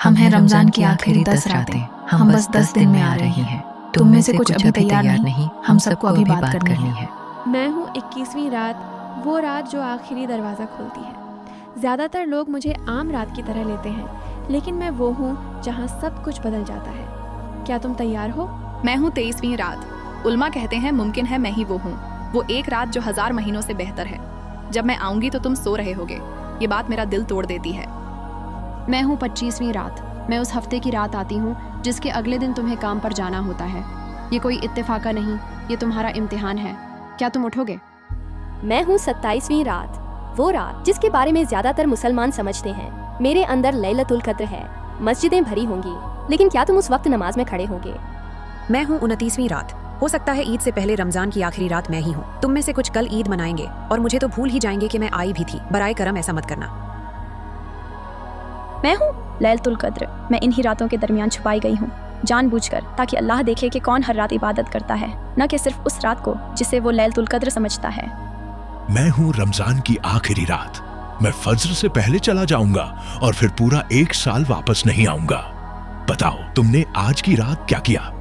हम हैं रमजान की आखिरी 10 रातें, हम बस 10 दिन में आ रही हैं। तुम में से कुछ अभी तैयार नहीं, हम सबको अभी बात करनी है। मैं हूँ 21वीं रात, वो रात जो आखिरी दरवाज़ा खोलती है। ज़्यादातर लोग मुझे आम रात की तरह लेते हैं, लेकिन मैं वो हूँ जहाँ सब कुछ बदल जाता है। क्या तुम तैयार हो? मैं हूँ 23वीं रात। उल्मा कहते हैं मुमकिन है मैं ही वो हूँ, वो एक रात जो 1000 महीनों से बेहतर है। जब मैं आऊंगी तो तुम सो रहे होगे, ये बात मेरा दिल तोड़ देती है। मैं हूँ 25वीं रात। मैं उस हफ्ते की रात आती हूँ जिसके अगले दिन तुम्हें काम पर जाना होता है। ये कोई इत्तेफाका नहीं, ये तुम्हारा इम्तिहान है। क्या तुम उठोगे? मैं हूँ 27वीं रात, वो रात जिसके बारे में ज्यादातर मुसलमान समझते हैं। मेरे अंदर लैलतुल कद्र है, मस्जिदें भरी होंगी, लेकिन क्या तुम उस वक्त नमाज में खड़े होगे? मैं हूँ 29वीं रात। हो सकता है ईद से पहले रमजान की आखिरी रात मैं ही हूँ। तुम में से कुछ कल ईद मनाएंगे और मुझे तो भूल ही जाएंगे कि मैं आई भी थी। बराए करम ऐसा मत करना। मैं हूँ लैलतुल कद्र। मैं इन्हीं रातों के दरमियान छुपाई गई हूँ, जानबूझकर, ताकि अल्लाह देखे कि कौन हर रात इबादत करता है, न कि सिर्फ उस रात को जिसे वो लैलतुल कद्र समझता है। मैं हूँ रमजान की आखिरी रात। मैं फज्र से पहले चला जाऊंगा और फिर पूरा 1 साल वापस नहीं आऊंगा। बताओ तुमने आज की रात क्या किया?